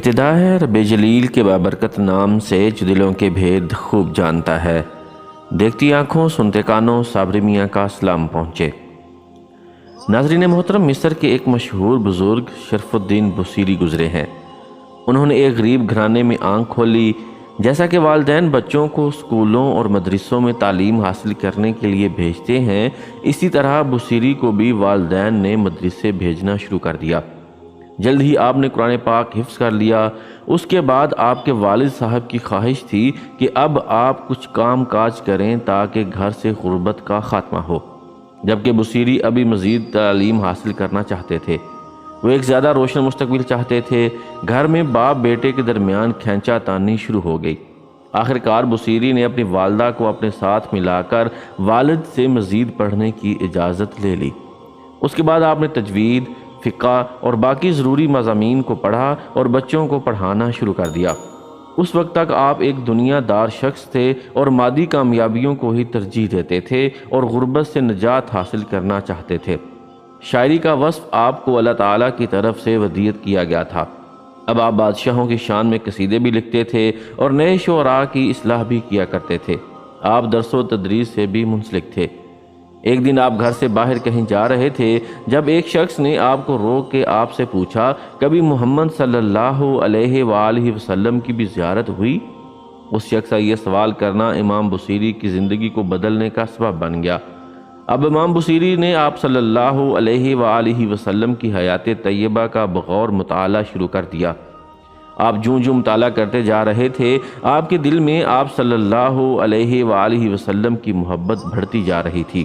ابتدا ہے رب جلیل کے بابرکت نام سے جو دلوں کے بھید خوب جانتا ہے۔ دیکھتی آنکھوں سنتے کانوں صابری میاں کا سلام پہنچے۔ ناظرین محترم، مصر کے ایک مشہور بزرگ شرف الدین بصیری گزرے ہیں۔ انہوں نے ایک غریب گھرانے میں آنکھ کھولی۔ جیسا کہ والدین بچوں کو اسکولوں اور مدرسوں میں تعلیم حاصل کرنے کے لیے بھیجتے ہیں، اسی طرح بصیری کو بھی والدین نے مدرسے بھیجنا شروع کر دیا۔ جلد ہی آپ نے قرآن پاک حفظ کر لیا۔ اس کے بعد آپ کے والد صاحب کی خواہش تھی کہ اب آپ کچھ کام کاج کریں تاکہ گھر سے غربت کا خاتمہ ہو، جبکہ بصیری ابھی مزید تعلیم حاصل کرنا چاہتے تھے۔ وہ ایک زیادہ روشن مستقبل چاہتے تھے۔ گھر میں باپ بیٹے کے درمیان کھینچا تانی شروع ہو گئی۔ آخرکار بصیری نے اپنی والدہ کو اپنے ساتھ ملا کر والد سے مزید پڑھنے کی اجازت لے لی۔ اس کے بعد آپ نے تجوید، فقہ اور باقی ضروری مضامین کو پڑھا اور بچوں کو پڑھانا شروع کر دیا۔ اس وقت تک آپ ایک دنیا دار شخص تھے اور مادی کامیابیوں کو ہی ترجیح دیتے تھے اور غربت سے نجات حاصل کرنا چاہتے تھے۔ شاعری کا وصف آپ کو اللہ تعالیٰ کی طرف سے ودیعت کیا گیا تھا۔ اب آپ بادشاہوں کی شان میں قصیدے بھی لکھتے تھے اور نئے شعراء کی اصلاح بھی کیا کرتے تھے۔ آپ درس و تدریس سے بھی منسلک تھے۔ ایک دن آپ گھر سے باہر کہیں جا رہے تھے جب ایک شخص نے آپ کو روک کے آپ سے پوچھا، کبھی محمد صلی اللہ علیہ وآلہ وسلم کی بھی زیارت ہوئی؟ اس شخص کا یہ سوال کرنا امام بصیری کی زندگی کو بدلنے کا سبب بن گیا۔ اب امام بصیری نے آپ صلی اللہ علیہ وآلہ وسلم کی حیات طیبہ کا بغور مطالعہ شروع کر دیا۔ آپ جوں مطالعہ کرتے جا رہے تھے، آپ کے دل میں آپ صلی اللہ علیہ وآلہ وسلم کی محبت بڑھتی جا رہی تھی۔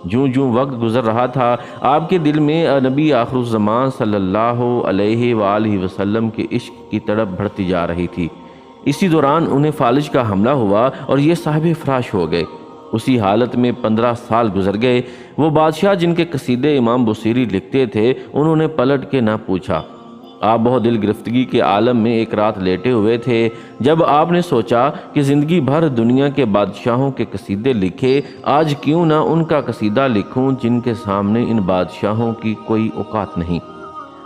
جوں وقت گزر رہا تھا، آپ کے دل میں نبی آخر الزمان صلی اللہ علیہ وآلہ وسلم کے عشق کی تڑپ بڑھتی جا رہی تھی۔ اسی دوران انہیں فالج کا حملہ ہوا اور یہ صاحب فراش ہو گئے۔ اسی حالت میں 15 سال گزر گئے۔ وہ بادشاہ جن کے قصیدے امام بصیری لکھتے تھے، انہوں نے پلٹ کے نہ پوچھا۔ آپ بہت دل گرفتگی کے عالم میں ایک رات لیٹے ہوئے تھے جب آپ نے سوچا کہ زندگی بھر دنیا کے بادشاہوں کے قصیدے لکھے، آج کیوں نہ ان کا قصیدہ لکھوں جن کے سامنے ان بادشاہوں کی کوئی اوقات نہیں۔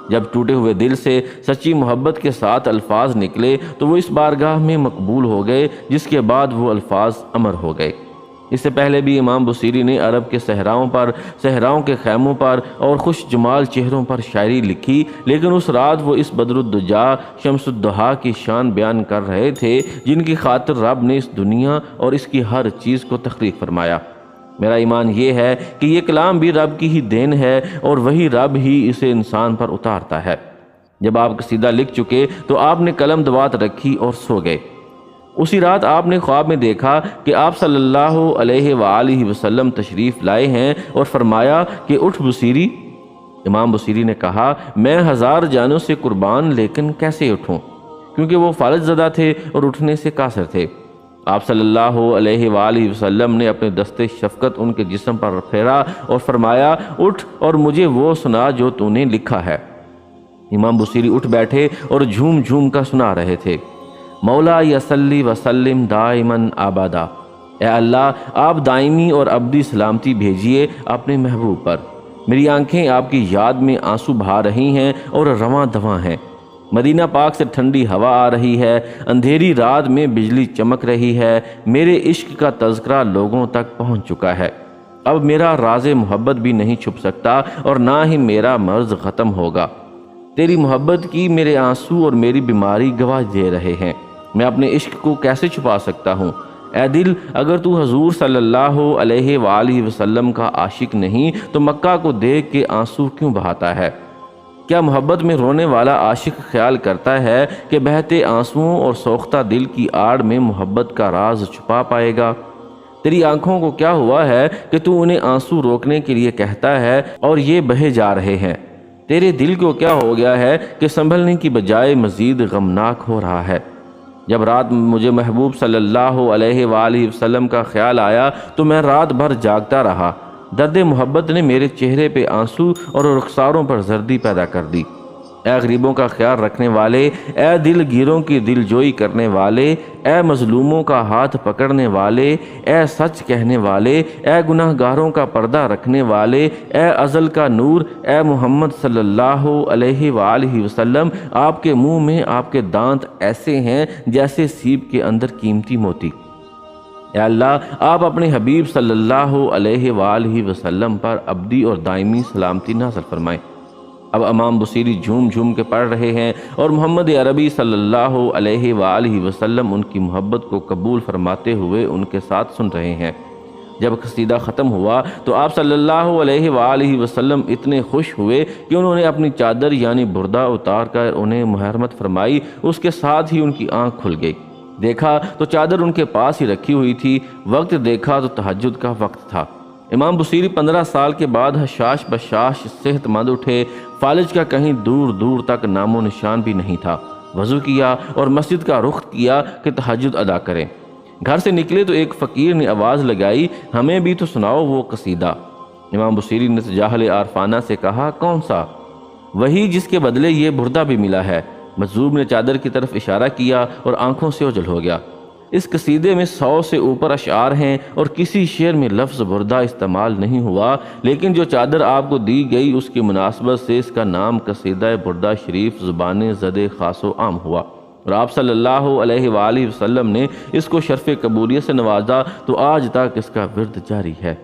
جب ٹوٹے ہوئے دل سے سچی محبت کے ساتھ الفاظ نکلے تو وہ اس بارگاہ میں مقبول ہو گئے، جس کے بعد وہ الفاظ امر ہو گئے۔ اس سے پہلے بھی امام بصیری نے عرب کے صحراؤں کے خیموں پر اور خوش جمال چہروں پر شاعری لکھی، لیکن اس رات وہ اس بدر الدجا شمس الضحیٰ کی شان بیان کر رہے تھے جن کی خاطر رب نے اس دنیا اور اس کی ہر چیز کو تخلیق فرمایا۔ میرا ایمان یہ ہے کہ یہ کلام بھی رب کی ہی دین ہے اور وہی رب ہی اسے انسان پر اتارتا ہے۔ جب آپ قصیدہ لکھ چکے تو آپ نے قلم دوات رکھی اور سو گئے۔ اسی رات آپ نے خواب میں دیکھا کہ آپ صلی اللہ علیہ وآلہ وسلم تشریف لائے ہیں اور فرمایا کہ اٹھ بصیری۔ امام بصیری نے کہا، میں 1000 جانوں سے قربان، لیکن کیسے اٹھوں؟ کیونکہ وہ فالج زدہ تھے اور اٹھنے سے قاصر تھے۔ آپ صلی اللہ علیہ وآلہ وسلم نے اپنے دست شفقت ان کے جسم پر پھیرا اور فرمایا، اٹھ اور مجھے وہ سنا جو تو نے لکھا ہے۔ امام بصیری اٹھ بیٹھے اور جھوم کر سنا رہے تھے، مولا یصلی وسلم دائماً ابدا، اے اللہ آپ دائمی اور ابدی سلامتی بھیجیے اپنے محبوب پر۔ میری آنکھیں آپ کی یاد میں آنسو بہا رہی ہیں اور رواں دواں ہیں۔ مدینہ پاک سے ٹھنڈی ہوا آ رہی ہے، اندھیری رات میں بجلی چمک رہی ہے، میرے عشق کا تذکرہ لوگوں تک پہنچ چکا ہے۔ اب میرا راز محبت بھی نہیں چھپ سکتا اور نہ ہی میرا مرض ختم ہوگا۔ تیری محبت کی میرے آنسو اور میری بیماری گواہ دے رہے ہیں۔ میں اپنے عشق کو کیسے چھپا سکتا ہوں؟ اے دل، اگر تو حضور صلی اللہ علیہ وآلہ وسلم کا عاشق نہیں تو مکہ کو دیکھ کے آنسو کیوں بہاتا ہے؟ کیا محبت میں رونے والا عاشق خیال کرتا ہے کہ بہتے آنسوؤں اور سوختہ دل کی آڑ میں محبت کا راز چھپا پائے گا؟ تیری آنکھوں کو کیا ہوا ہے کہ تو انہیں آنسو روکنے کے لیے کہتا ہے اور یہ بہے جا رہے ہیں؟ تیرے دل کو کیا ہو گیا ہے کہ سنبھلنے کی بجائے مزید غمناک ہو رہا ہے؟ جب رات مجھے محبوب صلی اللہ علیہ وآلہ وسلم کا خیال آیا تو میں رات بھر جاگتا رہا۔ درد محبت نے میرے چہرے پہ آنسو اور رخساروں پر زردی پیدا کر دی۔ اے غریبوں کا خیال رکھنے والے، اے دل گیروں کی دل جوئی کرنے والے، اے مظلوموں کا ہاتھ پکڑنے والے، اے سچ کہنے والے، اے گناہ گاروں کا پردہ رکھنے والے، اے ازل کا نور، اے محمد صلی اللہ علیہ وآلہ وسلم، آپ کے منہ میں آپ کے دانت ایسے ہیں جیسے سیب کے اندر قیمتی موتی۔ اے اللہ، آپ اپنے حبیب صلی اللہ علیہ وآلہ وسلم پر ابدی اور دائمی سلامتی نازل فرمائیں۔ اب امام بصیری جھوم جھوم کے پڑھ رہے ہیں اور محمد عربی صلی اللہ علیہ وآلہ وسلم ان کی محبت کو قبول فرماتے ہوئے ان کے ساتھ سن رہے ہیں۔ جب قصیدہ ختم ہوا تو آپ صلی اللہ علیہ وآلہ وسلم اتنے خوش ہوئے کہ انہوں نے اپنی چادر یعنی بردہ اتار کر انہیں محرمت فرمائی۔ اس کے ساتھ ہی ان کی آنکھ کھل گئی۔ دیکھا تو چادر ان کے پاس ہی رکھی ہوئی تھی۔ وقت دیکھا تو تہجد کا وقت تھا۔ امام بصیری 15 سال کے بعد حشاش بشاش صحت مند اٹھے۔ فالج کا کہیں دور دور تک نام و نشان بھی نہیں تھا۔ وضو کیا اور مسجد کا رخ کیا کہ تہجد ادا کریں۔ گھر سے نکلے تو ایک فقیر نے آواز لگائی، ہمیں بھی تو سناؤ وہ قصیدہ۔ امام بصیری نے تجاہل عارفانہ سے کہا، کون سا؟ وہی جس کے بدلے یہ بردہ بھی ملا ہے۔ مجذوب نے چادر کی طرف اشارہ کیا اور آنکھوں سے اوجھل ہو گیا۔ اس قصیدے میں 100 سے اوپر اشعار ہیں اور کسی شعر میں لفظ بردہ استعمال نہیں ہوا، لیکن جو چادر آپ کو دی گئی اس کی مناسبت سے اس کا نام قصیدہ بردہ شریف زبان زد خاص و عام ہوا، اور آپ صلی اللہ علیہ وآلہ وسلم نے اس کو شرف قبولیت سے نوازا تو آج تک اس کا ورد جاری ہے۔